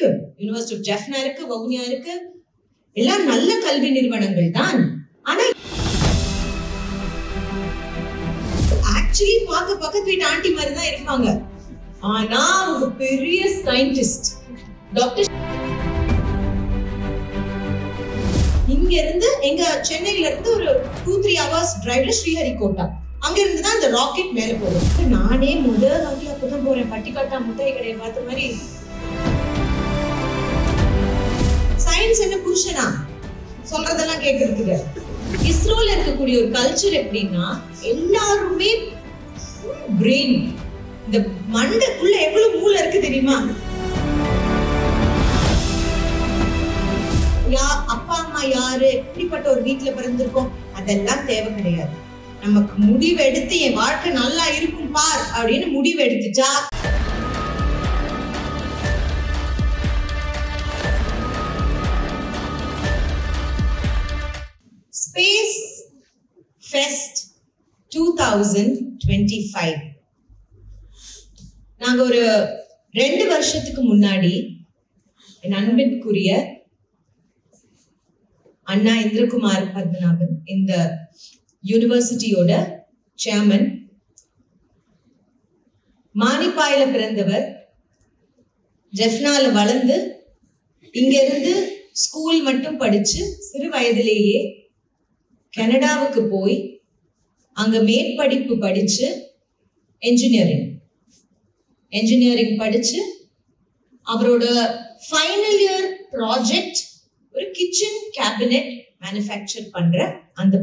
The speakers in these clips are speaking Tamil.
இருக்கு. யுனிவர்சிட்டி ஆஃப் ஜெஃப்னா இருக்கு, வவுனியா இருக்கு, எல்லாம் நல்ல கல்வி நிறுவனங்கள் தான். ஆனா ஆக்சுவலி பக்கத்து வீட்டு ஆண்டி மாதிரி தான் இருப்பாங்க. ஆனா அவங்க பெரிய சயின்டிஸ்ட். டாக்டர் இங்க இருந்து எங்க சென்னையில இருந்து ஒரு 2-3 hours டிரைவ்ல ஸ்ரீஹரிகோட்டா, அங்க இருந்து தான் அந்த ராக்கெட் மேல போகுது. நானே முதல் வாட்டியா அப்பதான் போறேன், பட்டிக்காட்டா முட்டாய் கடையை பார்த்த மாதிரி. சயின்ஸ் என்ன புருஷனா சொல்றதெல்லாம் கேட்கறதுக்கு. இஸ்ரோல இருக்கக்கூடிய ஒரு கல்ச்சர் எப்படின்னா எல்லாருமே பிரெயின், இந்த மண்டைக்குள்ள எவ்வளவு மூளை இருக்கு தெரியுமா? அப்பா அம்மா யாரு, எப்படிப்பட்ட ஒரு வீட்டுல பிறந்திருக்கோம், அதெல்லாம் தேவை கிடையாது. நமக்கு முடிவு எடுத்து என் வாழ்க்கை நல்லா இருக்கும் பார் அப்படின்னு முடிவு எடுத்துட்டா ஸ்பேஸ் ஃபெஸ்ட் 2025 நாங்க ஒரு 2 வருஷத்துக்கு முன்னாடி என் அன்பிற்குரிய அண்ணா இந்திரகுமார் பத்மநாபன், இந்த யூனிவர்சிட்டியோட சேர்மன், மானிப்பாயில பிறந்தவர், ஜெஃப்னால வளர்ந்து இங்க இருந்து ஸ்கூல் மட்டும் படிச்சு சிறு வயதிலேயே கனடாவுக்கு போய் அங்க மேற்படிப்பு படிச்சு என்ஜினியரிங் படிச்சு அவரோட ஃபைனல் இயர் ப்ராஜெக்ட் ஒரு கிச்சன் கேபினெட் மேனுஃபேக்சர் பண்ற அந்த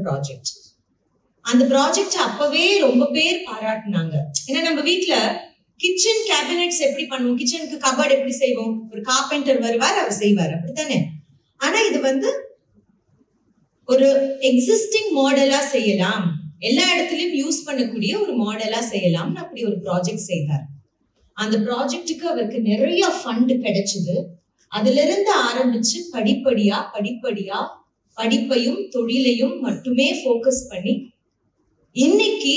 ப்ராஜெக்ட் அப்பவே ரொம்ப பேர் பாராட்டினாங்க. ஏன்னா நம்ம வீட்டுல கிச்சன் கேபினெட்ஸ் எப்படி பண்ணுவோம், கிச்சனுக்கு கபோர்ட் எப்படி செய்வோம், ஒரு கார்பெண்டர் வருவார், அவர் செய்வார், அப்படித்தானே. ஆனா இது ஒரு எக்ஸிஸ்டிங் மாடலா செய்யலாம், எல்லா இடத்துலயும் யூஸ் பண்ணக்கூடிய ஒரு மாடலா செய்யலாம்னு அப்படி ஒரு ப்ராஜெக்ட் செய்தார். அந்த ப்ராஜெக்டுக்கு அவருக்கு நிறைய ஃபண்ட் கிடைச்சது. அதுல இருந்து ஆரம்பிச்சு படிப்படியா படிப்பையும் தொழிலையும் மட்டுமே ஃபோக்கஸ் பண்ணி இன்னைக்கு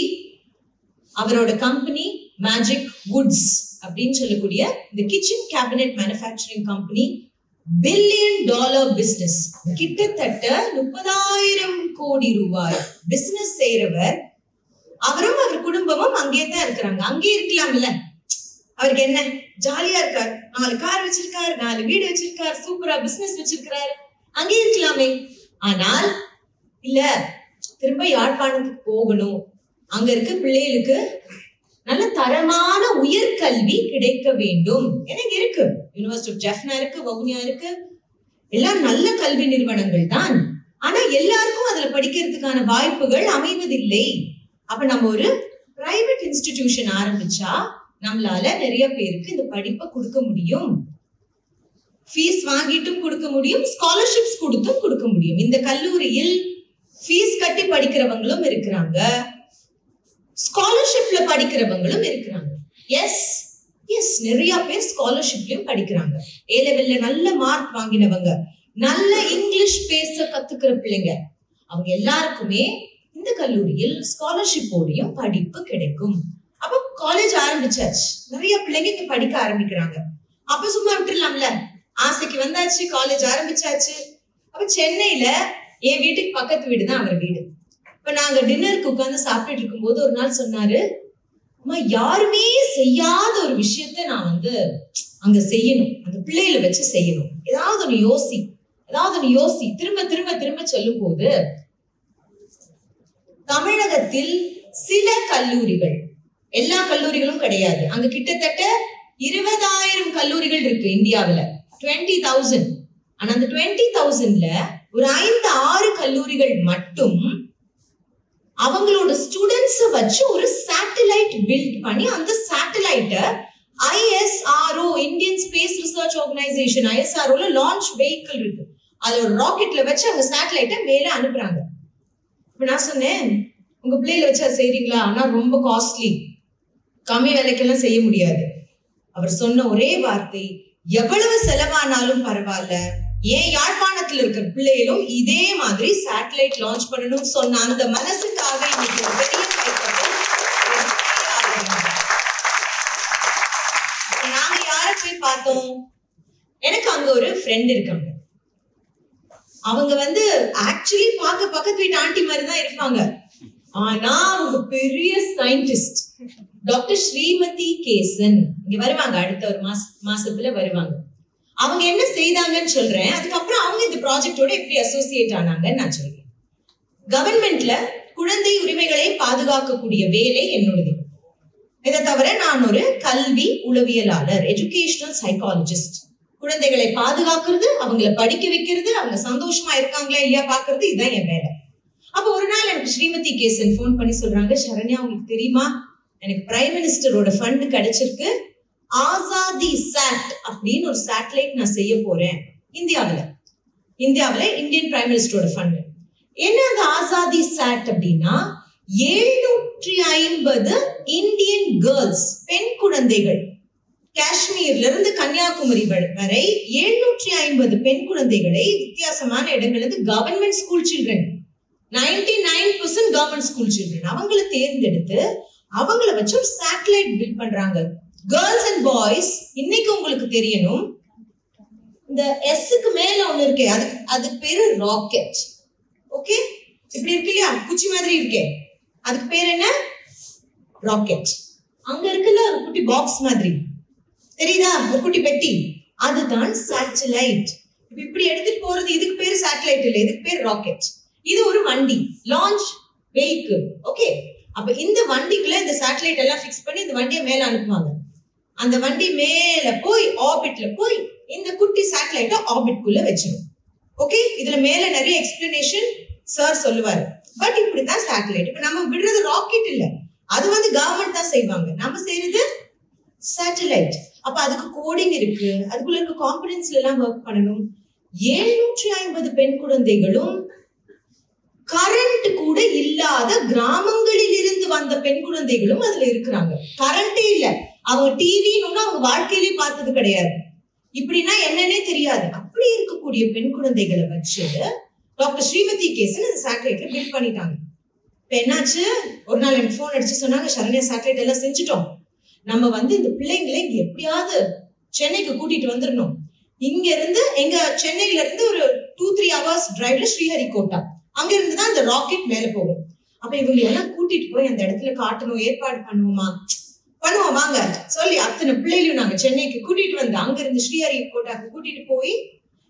அவரோட கம்பெனி மேஜிக் வுட்ஸ் அப்படின்னு சொல்லக்கூடிய இந்த kitchen cabinet manufacturing company $1 billion business, கிட்டத்தட்ட 30,000 கோடி ரூபாய் பிசினஸ் செய்யறவர். அவரும் அவர் குடும்பமும் அங்கே தான் இருக்கிறாங்க. அங்கே இருக்கலாம்ல, அவருக்கு என்ன ஜாலியா இருக்கார், 4 கார் வச்சிருக்காரு, 4 வீடு வச்சிருக்காரு, சூப்பரா பிசினஸ் வச்சிருக்கிறாரு, அங்கே இருக்கலாமே. ஆனால் இல்ல, திரும்ப யாழ்ப்பாணத்துக்கு போகணும், அங்க இருக்க பிள்ளைகளுக்கு நல்ல தரமான உயர்கல்வி கிடைக்க வேண்டும். எனக்கு இருக்கு, யுனிவர்சிட்டி ஆஃப் ஜெஃப்னா இருக்கு, வவுனியா இருக்கு, எல்லாம் நல்ல கல்வி நிறுவனங்கள் தான். ஆனா எல்லாருக்கும் அதுல படிக்கிறதுக்கான வாய்ப்புகள் அமைவதில்லை. அப்ப நம்ம ஒரு பிரைவேட் இன்ஸ்டிடியூஷன் ஆரம்பிச்சா நம்மளால நிறைய பேருக்கு இந்த படிப்பை கொடுக்க முடியும். ஃபீஸ் வாங்கிட்டும் கொடுக்க முடியும், ஸ்காலர்ஷிப்ஸ் கொடுத்தும் கொடுக்க முடியும். இந்த கல்லூரியில் ஃபீஸ் கட்டி படிக்கிறவங்களும் இருக்கிறாங்க, ஸ்காலர்ஷிப்ல படிக்கிறவங்களும் இருக்கிறாங்க. எஸ் நிறைய பேர் ஸ்காலர்ஷிப்லயும் படிக்கிறாங்க. ஏ லெவல்ல நல்ல மார்க் வாங்கினவங்க, நல்ல இங்கிலீஷ் பேச கத்துக்கிற பிள்ளைங்க, அவங்க எல்லாருக்குமே இந்த கல்லூரியில் ஸ்காலர்ஷிப்போடையும் படிப்பு கிடைக்கும். அப்ப காலேஜ் ஆரம்பிச்சாச்சு, நிறைய பிள்ளைங்க இங்க படிக்க ஆரம்பிக்கிறாங்க. அப்ப சும்மா விட்டுடலாம்ல, ஆசைக்கு வந்தாச்சு, காலேஜ் ஆரம்பிச்சாச்சு. அப்ப சென்னையில என் வீட்டுக்கு பக்கத்து வீடு தான் அவர் வீடு. இப்ப நாங்க டின்னருக்கு உட்கார்ந்து சாப்பிட்டுட்டு இருக்கும் போது ஒரு நாள் சொன்னாரு, அம்மா யாருமே செய்யாத ஒரு விஷயத்த நான் அங்க செய்யணும், அந்த பிள்ளைகளை வச்சு செய்யணும், ஏதாவது ஒண்ணு யோசி. திரும்ப சொல்லும் போது தமிழகத்தில் சில கல்லூரிகள், எல்லா கல்லூரிகளும் கிடையாது, அங்க கிட்டத்தட்ட 20,000 கல்லூரிகள் இருக்கு இந்தியாவில, 20,000. ஆனா அந்த 20,000ல ஒரு 5-6 கல்லூரிகள் மட்டும் அவங்களோட ஸ்டூடெண்ட்ஸ் வச்சு ஒரு சேட்டலைட் பில்ட் பண்ணி, அந்த சேட்டலைட்ட ISRO, Indian space research organisation, ISROல லான்ச் வெஹிக்கிள் இருக்கு, அது ஒரு ராக்கெட்ல வச்சு அவங்க சேட்டலைட்ட மேல அனுப்புறாங்க. இப்ப நான் சொன்னேன், உங்க பிள்ளைகளை வச்சு அதை செய்றீங்களா? ஆனா ரொம்ப காஸ்ட்லி, கம்மி விலைக்கெல்லாம் செய்ய முடியாது. அவர் சொன்ன ஒரே வார்த்தை, எவ்வளவு செலவானாலும் பரவாயில்ல, ஏன் யாழ்ப்பாணத்துல இருக்கிற பிள்ளைகளும் இதே மாதிரி சேட்டலைட் லான்ச் பண்ணணும் சொன்ன அந்த மனசுக்காக இன்னைக்கு ஒரு பெரிய நாங்க யார போய் பார்த்தோம்? எனக்கு அங்க ஒரு ஃப்ரெண்ட் இருக்காங்க. அவங்க வந்து ஆக்சுவலி பார்க்க பக்கத்து வீட்டு ஆண்டி மாதிரி தான் இருப்பாங்க. ஆனா அவங்க பெரிய சயின்டிஸ்ட். டாக்டர் ஸ்ரீமதி கேசன் இங்க வருவாங்க, அடுத்த ஒரு மாசத்துல வருவாங்க. அவங்க என்ன செய்தாங்கன்னு சொல்றேன், அதுக்கப்புறம் அவங்க இந்த ப்ராஜெக்டோட எப்படி அசோசியேட் ஆனாங்கன்னு நான் சொல்றேன். கவர்மெண்ட்ல குழந்தை உரிமைகளை பாதுகாக்கக்கூடிய வேலை என்னோடது. இதை தவிர நான் ஒரு கல்வி உளவியலாளர், எஜுகேஷனல் சைக்காலஜிஸ்ட். குழந்தைகளை பாதுகாக்கிறது, அவங்களை படிக்க வைக்கிறது, அவங்க சந்தோஷமா இருக்காங்களா இல்லையா பாக்குறது, இதுதான் என் வேலை. அப்ப ஒரு நாள் எனக்கு ஸ்ரீமதி கேசன் போன் பண்ணி சொல்றாங்க, சரண்யா உங்களுக்கு தெரியுமா, எனக்கு பிரைம் மினிஸ்டரோட ஃபண்ட் கிடைச்சிருக்கு, ஆசாதி சாட் அப்படின்னு ஒரு சேட்டலைட் நான் செய்ய போறேன் இந்தியாவில இந்தியன் பிரைம் மினிஸ்டரோட ஃபண்ட். என்ன அந்த ஆசாதி சாட் அப்படின்னா 750 இந்தியன் கேர்ள்ஸ், பெண் குழந்தைகள், காஷ்மீர்ல இருந்து கன்னியாகுமரி வரை 750 பெண் குழந்தைகளை வித்தியாசமான இடங்கள்ல இருந்து government school children, 99% government school children, அவங்களை தேர்ந்தெடுத்து அவங்கள வச்சு ஒரு சேட்டலைட் பில்ட் பண்றாங்க. Girls and boys. இன்னைக்கு உங்களுக்கு தெரியணும், இந்த எஸ்க்கு மேல ஒண்ணு இருக்கே, அதுக்கு பேரு ராக்கெட். ஓகே, இப்படி இருக்கு இல்லையா, குச்சி மாதிரி இருக்கே, அதுக்கு பேர் என்ன, ராக்கெட். அங்க இருக்குல்ல ஒரு குட்டி பாக்ஸ் மாதிரி தெரியுதா, ஒரு குட்டி பெட்டி, அதுதான் சேட்டலைட். இப்படி எடுத்துட்டு போறது, இதுக்கு பேரு சேட்டலைட் இல்ல, இதுக்கு பேர் ராக்கெட். இது ஒரு வண்டி, லான்ச் வெஹிக்கிள். ஓகே, அப்ப இந்த வண்டிக்குள்ள இந்த சேட்டலைட் எல்லாம் பிக்ஸ் பண்ணி இந்த வண்டியை மேல அனுப்புவாங்க. அந்த வண்டி மேல போய் ஆர்பிட்ல போய் இந்த குட்டி சேட்டலைட்டை ஆர்பிட்குள்ள வச்சிடும். ஓகே, இதுல மேல நிறைய எக்ஸ்பிளனேஷன் சார் சொல்லுவாரு. பட் இப்படிதான் சேட்டலைட். இப்ப நம்ம விடுறது ராக்கெட் இல்ல, அது வந்து கவர்மெண்ட் தான் செய்வாங்க, நம்ம செய்யறது சேட்டலைட். அப்ப அதுக்கு கோடிங் இருக்கு, அதுக்குள்ள இருக்க காம்பனன்ட்ஸ்ல எல்லாம் ஒர்க் பண்ணணும். 750 பெண் குழந்தைகளும் கரண்ட் கூட இல்லாத கிராமங்களில் இருந்து வந்த பெண் குழந்தைகளும் அதுல இருக்கிறாங்க. கரண்டே இல்ல, அவங்க டிவின்னு அவங்க வாழ்க்கையிலே பார்த்தது கிடையாது, இப்படின்னா என்னன்னே தெரியாது. அப்படி இருக்கக்கூடிய பெண் குழந்தைகளை வச்சு டாக்டர் ஸ்ரீமதி கேசன் அந்த சேட்டலைட்ல பில்ட் பண்ணிட்டாங்க. இப்ப என்னாச்சு, ஒரு நாள் எனக்கு போன் அடிச்சு சொன்னாங்க, சரண்யா சேட்டலைட் எல்லாம் செஞ்சுட்டோம், நம்ம வந்து இந்த பிள்ளைங்களை இங்க எப்படியாவது சென்னைக்கு கூட்டிட்டு வந்துடணும். இங்க இருந்து எங்க சென்னையில இருந்து ஒரு 2-3 hours டிரைவ்ல ஸ்ரீஹரிகோட்டா, அங்க இருந்துதான் அந்த ராக்கெட் மேல போகும். அப்ப இவங்க எல்லாம் கூட்டிட்டு போய் அந்த இடத்துல காட்டணும், ஏற்பாடு பண்ணுவோம் வாங்க சொல்லி அத்தனை பிள்ளைகளையும் நாங்க சென்னைக்கு கூட்டிட்டு வந்து அங்க இருந்து ஸ்ரீஹரிகோட்டாக்கு கூட்டிட்டு போய்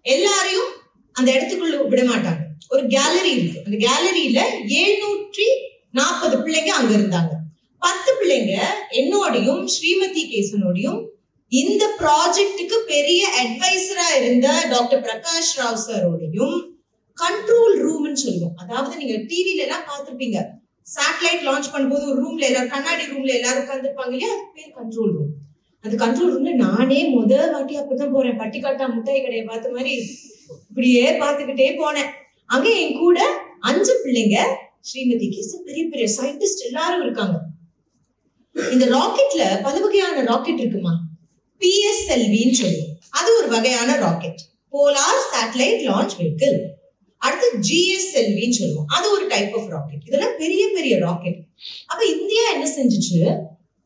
எல்லாரையும் அந்த இடத்துக்குள்ள விட மாட்டாங்க. ஒரு கேலரி இருக்கு, அந்த கேலரியில 740 பிள்ளைங்க அங்க இருந்தாங்க. 10 பிள்ளைங்க என்னோடையும் ஸ்ரீமதி கேசனோடையும் இந்த ப்ராஜெக்டுக்கு பெரிய அட்வைசரா இருந்த டாக்டர் பிரகாஷ் ராவ் சாரோடையும் கண்ட்ரோல் ரூம்னு சொல்லுவோம். அதாவது நீங்க டிவில எல்லாம் பார்த்திருப்பீங்க, சேட்டலைட் லான்ச் பண்ணும்போது ஒரு ரூம்ல எல்லாரும், கண்ணாடி ரூம்ல எல்லாரும் உட்காந்துருப்பாங்க இல்லையா, அது பேர் கண்ட்ரோல் ரூம். அந்த கண்ட்ரோல் ரூம்ல நானே முதல் வாட்டி அப்பதான் போறேன், பட்டிக்காட்டா முட்டாய் கடையை பார்த்த மாதிரி இப்படியே பார்த்துக்கிட்டே போனேன். அங்க என் கூட 5 பிள்ளைங்க, ஸ்ரீமதி கேசன், பெரிய பெரிய சயின்டிஸ்ட் எல்லாரும் இருக்காங்க. இந்த ராக்கெட்ல பல வகையான ராக்கெட் இருக்குமா, PSLVன்னு சொல்லுவோம், அது ஒரு வகையான rocket, polar satellite launch vehicle. அடுத்து GSLVன்னு சொல்லுவோம், அது ஒரு டைப் ஆஃப் ராக்கெட். இதெல்லாம் பெரிய பெரிய ராக்கெட். அப்ப இந்தியா என்ன செஞ்சுச்சு,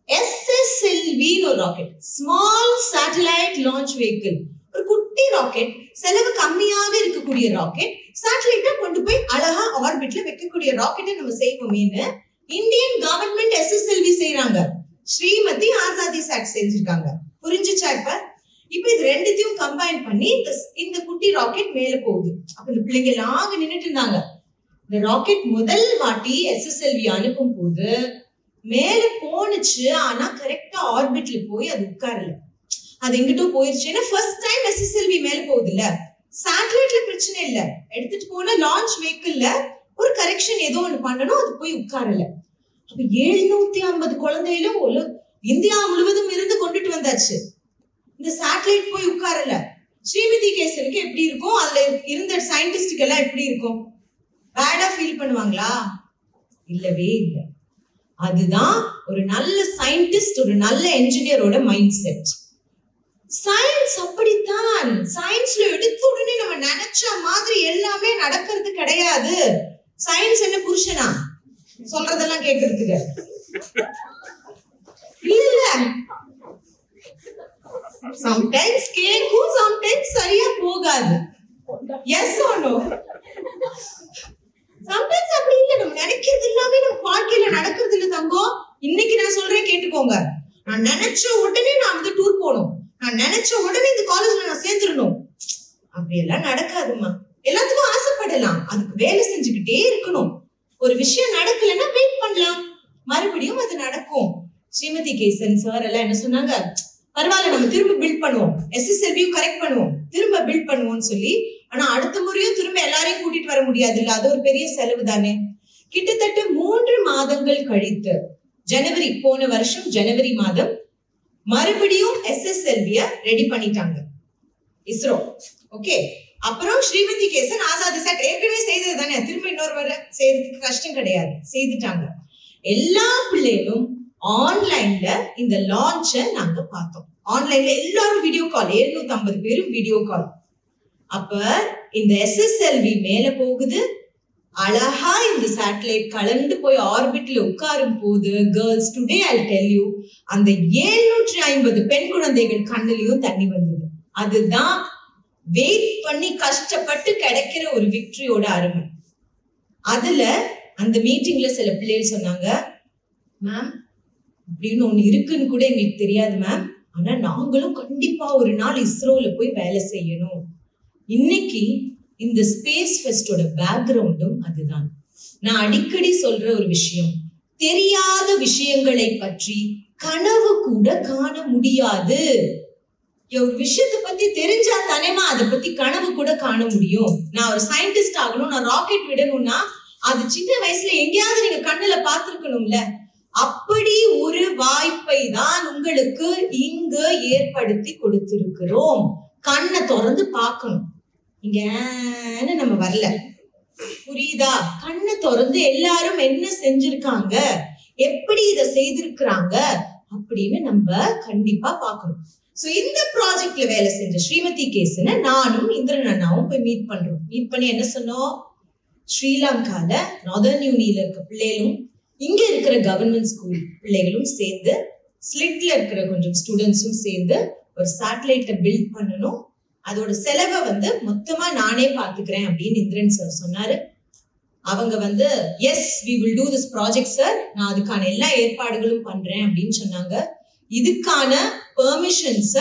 SSLVன்னு ஒரு rocket, small satellite launch vehicle, ஒரு குட்டி ராக்கெட், செலவு கம்மியாக இருக்கக்கூடிய ராக்கெட், சேட்டலைட்டை கொண்டு போய் அழகா ஆர்பிட்ல வைக்கக்கூடிய ராக்கெட்டை நம்ம செய்வோமேன்னு இந்தியன் கவர்மெண்ட் SSLV செய்யறாங்க, ஸ்ரீமதி ஆசாதி சாட் செஞ்சிருக்காங்க. புரிஞ்சுச்சா? இப்ப இது ரெண்டுத்தையும் கம்பைன் பண்ணி இந்த குட்டி ராக்கெட் மேல போகுது. அப்ப இந்த பிள்ளைங்க எல்லாம் நின்னுட்டு இருந்தாங்க. இந்த ராக்கெட் முதல் வாட்டி SSLV அனுப்பும் போது மேல போனுச்சு, ஆனா கரெக்டா ஆர்பிட்ல போய் அது உட்காரல, அது எங்கிட்டோ போயிருச்சு. ஏன்னா ஃபர்ஸ்ட் டைம் SSLV மேல போகுது இல்ல, சேட்டலைட்ல பிரச்சனை இல்ல, எடுத்துட்டு போன லான்ச் வெஹிக்கிள்ல ஒரு கரெக்ஷன் ஏதோ ஒண்ணு பண்ணணும், அது போய் உட்காரல. அப்ப 750 குழந்தைகளும் இந்தியா முழுவதும் இருந்து கொண்டுட்டு வந்தாச்சு, இந்த சேட்டலைட் போய் உட்காரல. ஸ்ரீமதி கேசனுக்கு எப்படி இருக்கும், அதுல இருந்த சயின்டிஸ்டுக்கு எல்லாம் எப்படி இருக்கும், பேடா ஃபீல் பண்ணுவாங்களா? இல்லவே இல்லை. அதுதான் ஒரு நல்ல சயின்டிஸ்ட், ஒரு நல்ல என்ஜினியரோட மைண்ட் செட். சயின்ஸ் அப்படித்தான். சயின்ஸ்ல எடுத்த உடனே நம்ம நினைச்ச மாதிரி எல்லாமே நடக்கிறது கிடையாது. சயின்ஸ் என்ன புருஷனா சொல்றதெல்லாம் கேட்கறதுக்கு இல்ல, சம்டைம்ஸ் கேக்கும், சம்டைம்ஸ் நடக்காது. S R no? சம்டைம்ஸ் அப்படி இல்ல. நம்ம நினைக்கிறது எல்லாமே நம்ம வாழ்க்கையில நடக்கிறது இல்ல தங்கம். இன்னைக்கு நான் சொல்றேன் கேட்டுக்கோங்க. நான் நினைச்ச உடனே நான் வந்து டூர் போகணும், நான் நினைச்ச உடனே இந்த காலேஜ்ல நான் சேர்ந்துடணும், அப்படி எல்லாம் நடக்காதுமா. எல்லாத்துக்கும் ஆசைப்படலாம், அதுக்கு வேலை செஞ்சுக்கிட்டே இருக்கணும். ஒரு விஷயம் நடக்கலன்னா வெயிட் பண்ணலாம், மறுபடியும் அது நடக்கும். ஸ்ரீமதி கேசன் சார் எல்லாம் என்ன சொன்னாங்க, பரவாயில்ல நம்ம திரும்ப பில்ட் பண்ணுவோம், SSLVயும் கரெக்ட் பண்ணுவோம், திரும்ப பில்ட் பண்ணுவோம்னு சொல்லி. ஆனா அடுத்த முறையும் திரும்ப எல்லாரையும் கூட்டிட்டு வர முடியாது இல்ல, அது ஒரு பெரிய செலவு தானே. கிட்டத்தட்ட 3 மாதங்கள் கழித்து ஜனவரி, போன வருஷம் ஜனவரி மாதம் மறுபடியும் SSLVய ரெடி பண்ணிட்டாங்க இஸ்ரோ. ஓகே, அப்புறம் ஸ்ரீமதி கேசன் ஆசாதி சாட் ஏற்கனவே செய்தது தானே, திரும்ப இன்னொரு வர செய்யறதுக்கு கஷ்டம் கிடையாது, செய்துட்டாங்க. எல்லா பிள்ளைகளும் ஆன்லைன்ல இந்த லான்ச்ச நாங்க பார்த்தோம். ஆன்லைன்ல எல்லாரும் வீடியோ கால், 750 பேரும் வீடியோ கால். அப்ப இந்த SSLV மேல போகுது, அழகா இந்த சேட்டலைட் கலந்து போய் ஆர்பிட்ல உட்காரும் போது, girls today I tell you, அந்த 750 பெண் குழந்தைகள் கண்ணிலையும் தண்ணி வந்தது. அதுதான் வெயிட் பண்ணி கஷ்டப்பட்டு கிடைக்கிற ஒரு விக்டரியோட அருமை. அதுல அந்த மீட்டிங்ல சில பிள்ளைகள் சொன்னாங்க, மேம் அப்படின்னு ஒண்ணு இருக்குன்னு கூட எங்களுக்கு தெரியாது மேம், ஆனா நாங்களும் கண்டிப்பா ஒரு நாள் இஸ்ரோல போய் வேலை செய்யணும். இன்னைக்கு இந்த ஸ்பேஸ் ஃபெஸ்டோட பேக்ரவுண்டும் அதுதான். நான் அடிக்கடி சொல்ற ஒரு விஷயம், தெரியாத விஷயங்களை பற்றி கனவு கூட காண முடியாது. ஒரு விஷயத்தை பத்தி தெரிஞ்சா தானேமா அதை பத்தி கனவு கூட காண முடியும். நான் ஒரு சயின்டிஸ்ட் ஆகணும், நான் ராக்கெட் விடணும்னா அது சின்ன வயசுல எங்கேயாவது நீங்க கண்ணுல பாத்துருக்கணும்ல. அப்படி ஒரு வாய்ப்பை தான் உங்களுக்கு இங்கு ஏற்படுத்தி கொடுத்திருக்கிறோம். கண்ணை திறந்து பார்க்கணும், இங்க நம்ம வரல, புரியுதா? கண்ணை திறந்து எல்லாரும் என்ன செஞ்சிருக்காங்க, எப்படி இதை செய்திருக்கிறாங்க அப்படின்னு நம்ம கண்டிப்பா பார்க்கணும். சோ இந்த ப்ராஜெக்ட்ல வேலை செஞ்ச ஸ்ரீமதி கேசனை நானும் இந்திரன் அண்ணாவும் போய் மீட் பண்றோம். மீட் பண்ணி என்ன சொன்னோம், ஸ்ரீலங்கால நார்தர்ன் யூனியில இருக்க பிள்ளைகளும் இங்க இருக்கிற கவர்மெண்ட் ஸ்கூல் பிள்ளைகளும் சேர்ந்து, ஸ்லிட்ல இருக்கிற கொஞ்சம் ஸ்டூடெண்ட்ஸும் சேர்ந்து ஒரு சேட்டலைட்டை பில்ட் பண்ணணும். அதோட செலவை வந்து மொத்தமா நானே பாத்துக்கிறேன் அப்படின்னு இந்திரன் சார் சொன்னாரு. அவங்க வந்து yes we will do this project sir, நான் அதுக்கான எல்லா ஏற்பாடுகளும் பண்றேன் அப்படின்னு சொன்னாங்க. இதுக்கான பெர்மிஷன்ஸ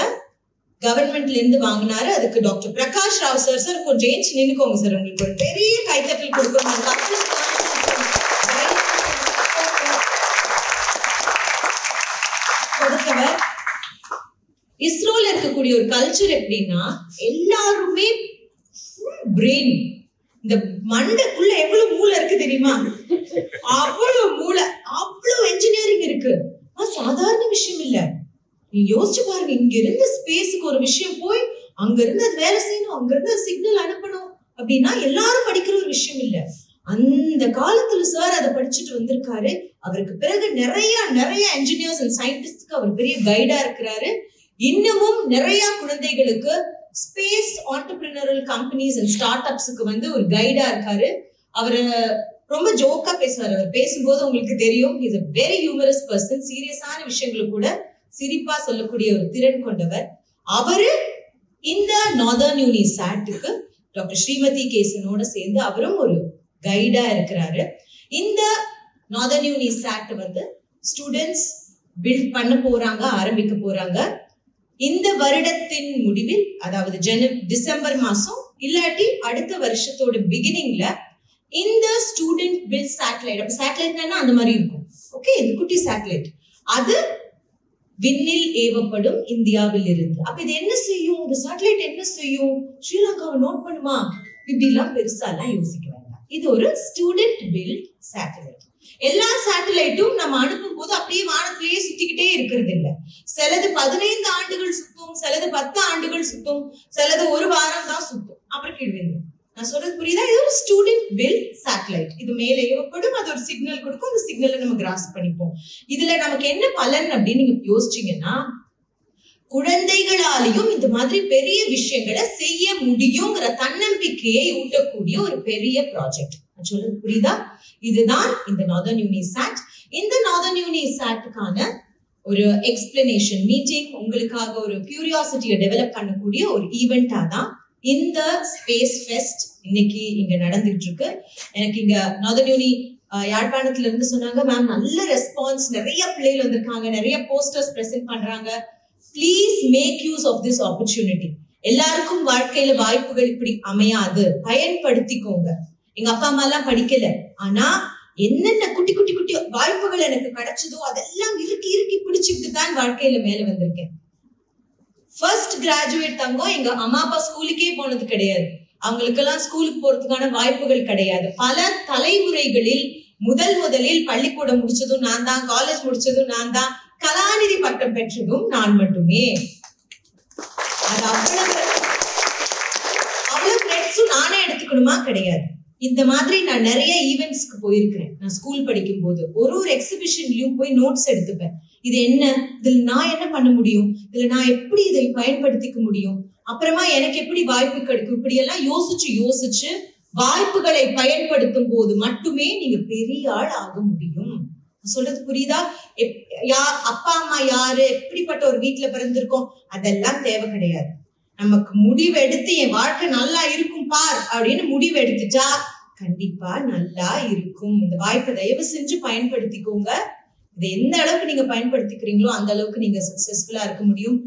கவர்மெண்ட்ல இருந்து வாங்கினாரு. அதுக்கு doctor Prakash Rao sir, sir கொஞ்சம் ஏஞ்சி நின்னுக்கோங்க சார், உங்களுக்கு ஒரு பெரிய கைத்தட்டல் கொடுக்கணும். இஸ்ரோல இருக்கக்கூடிய ஒரு கல்ச்சர் எப்படின்னா, எல்லாருமே பிரெயின், இந்த மண்டைக்குள்ள எவ்வளவு மூளை இருக்கு தெரியுமா, அவ்வளவு மூளை, அவ்வளவு என்ஜினியரிங் இருக்கு. சாதாரண விஷயம் இல்ல. நீ யோசிச்சு பாருங்க, இங்க இருந்து ஸ்பேஸுக்கு ஒரு விஷயம் போய் அங்க இருந்து அது வேலை செய்யணும், அங்க இருந்து சிக்னல் அனுப்பணும் அப்படின்னா எல்லாரும் படிக்கிற ஒரு விஷயம் இல்ல. அந்த காலத்துல சார் அதை படிச்சுட்டு வந்திருக்காரு. அவருக்கு பிறகு நிறைய என்ஜினியர்ஸ் அண்ட் சயின்டிஸ்ட்க்கு அவர் பெரிய கைடா இருக்கிறாரு. இன்னமும் நிறைய குழந்தைகளுக்கு ஸ்பேஸ் ஆண்டர்பிரினரல் கம்பெனிஸ் அண்ட் ஸ்டார்ட் அப்ஸுக்கு வந்து ஒரு கைடா இருக்காரு. அவரு ரொம்ப ஜோக்கா பேசுவார். அவர் பேசும்போது உங்களுக்கு தெரியும், is a very humorous person. சீரியஸான விஷயங்களை கூட சிரிப்பா சொல்லக்கூடிய ஒரு திறன் கொண்டவர். அவரு இந்த நார்தர்ன் யூனி சாட்டுக்கு டாக்டர் ஸ்ரீமதி கேசனோட சேர்ந்து அவரும் ஒரு கைடா இருக்கிறாரு. இந்த நார்தர்ன் யூனி சாட் வந்து ஸ்டூடெண்ட்ஸ் பில்ட் பண்ண போறாங்க, ஆரம்பிக்க போறாங்க. இந்த வருடத்தின் முடிவில், அதாவது டிசம்பர் மாசம் இல்லாட்டி அடுத்த வருஷத்தோட பிகினிங்ல இந்த ஸ்டூடெண்ட் பில்ட் சேட்டலைட், அப்ப சேட்டலைட்னா அந்த மாதிரி இருக்கும், ஓகே, இந்த குட்டி சேட்டலைட், அது விண்ணில் ஏவப்படும் இந்தியாவில் இருந்து. அப்ப இது என்ன செய்யும், இந்த சேட்டலைட் என்ன செய்யும், ஸ்ரீலங்காவை நோட் பண்ணுமா, இப்படி எல்லாம் பெருசா எல்லாம் யோசிக்க வேண்டாம். இது ஒரு ஸ்டூடெண்ட் பில்ட் சேட்டலைட். எல்லா சேட்டலைட்டும் நம்ம அனுப்பும் போது அப்படியே வானத்திலேயே சுத்திக்கிட்டே இருக்கிறது இல்ல. சிலது 15 ஆண்டுகள் சுத்தும், சிலது 10 ஆண்டுகள் சுத்தும், சிலது ஒரு வாரம் தான் சுத்தும், அப்புறம் கீழ்விந்து. நான் சொல்றது புரியுதா? இது ஒரு ஸ்டூடெண்ட் பில்ட் சேட்டலைட். இது மேல ஏவப்படும், அது ஒரு சிக்னல் கொடுக்கும், அந்த சிக்னலை நம்ம கிராஸ் பண்ணிப்போம். இதுல நமக்கு என்ன பலன் அப்படின்னு நீங்க யோசிச்சீங்கன்னா, குழந்தைகளாலையும் இந்த மாதிரி பெரிய விஷயங்களை செய்ய முடியுங்கிற தன்னம்பிக்கையை ஊட்டக்கூடிய ஒரு பெரிய ப்ராஜெக்ட். சொல்றது புரியுதா? இதுதான் இந்த நார்தர்ன் யூனி சாட். இந்த நார்தர்ன் யூனி சாட்டுக்கான ஒரு எக்ஸ்பிளனேஷன் மீட்டிங், உங்களுக்காக ஒரு கியூரியாசிட்டியை டெவலப் பண்ணக்கூடிய ஒரு ஈவெண்டா தான் இந்த ஸ்பேஸ் ஃபெஸ்ட் இன்னைக்கு இங்க நடந்துட்டு இருக்கு. எனக்கு இங்க நார்தர்ன் யூனி யாழ்ப்பாணத்துல இருந்து சொன்னாங்க, மேம் நல்ல ரெஸ்பான்ஸ், நிறைய பிள்ளைகள் வந்திருக்காங்க, நிறைய போஸ்டர்ஸ் பிரசென்ட் பண்றாங்க. Please make use of this opportunity. எல்லாருக்கும் வாழ்க்கையில வாய்ப்புகள் இப்படி அமையாது, பயன்படுத்திக்கோங்க. எங்க அப்பா அம்மா எல்லாம் படிக்கல, ஆனா என்னென்ன குட்டி குட்டி குட்டி வாய்ப்புகள் எனக்கு கிடைச்சதோ அதெல்லாம் இறுக்கி இறுக்கி பிடிச்சிட்டு தான் வாழ்க்கையில மேல வந்திருக்கேன். ஃபர்ஸ்ட் கிராஜுவேட் தங்கம் எங்க அம்மா அப்பா ஸ்கூலுக்கே போனது கிடையாது, அவங்களுக்கெல்லாம் ஸ்கூலுக்கு போறதுக்கான வாய்ப்புகள் கிடையாது. பல தலைமுறைகளில் முதலில் பள்ளிக்கூடம் முடிச்சதும் நான் தான், காலேஜ் முடிச்சதும் நான் தான், கலாநிதி பட்டம் பெற்றதும் நான் மட்டுமே. அது அவ்வளவு கிரெடிட்ஸும் நானே எடுத்துக்கணுமா? கிடையாது. இந்த மாதிரி நான் நிறைய ஈவெண்ட்ஸ்க்கு போயிருக்கிறேன். நான் ஸ்கூல் படிக்கும் போது ஒரு எக்ஸிபிஷன்லயும் போய் நோட்ஸ் எடுத்துப்பேன். இது என்ன, இதுல நான் என்ன பண்ண முடியும், இதுல நான் எப்படி இதை பயன்படுத்திக்க முடியும், அப்புறமா எனக்கு எப்படி வாய்ப்பு கிடைக்கும், இப்படி எல்லாம் யோசிச்சு வாய்ப்புகளை பயன்படுத்தும் போது மட்டுமே நீங்க பெரிய ஆள் ஆக முடியும். சொல்றது புரியுதா? அப்பா அம்மா யாரு, எப்படிப்பட்ட ஒரு வீட்டுல பிறந்திருக்கோம், அதெல்லாம் தேவை கிடையாது. நமக்கு முடிவு எடுத்து என் வாழ்க்கை நல்லா இருக்கும் பார் அப்படின்னு முடிவு எடுத்துட்டா கண்டிப்பா நல்லா இருக்கும். இந்த வாய்ப்பை தயவு செஞ்சு பயன்படுத்திக்கோங்க. இதை எந்த அளவுக்கு நீங்க பயன்படுத்திக்கிறீங்களோ அந்த அளவுக்கு நீங்க சக்சஸ்ஃபுல்லா இருக்க முடியும்.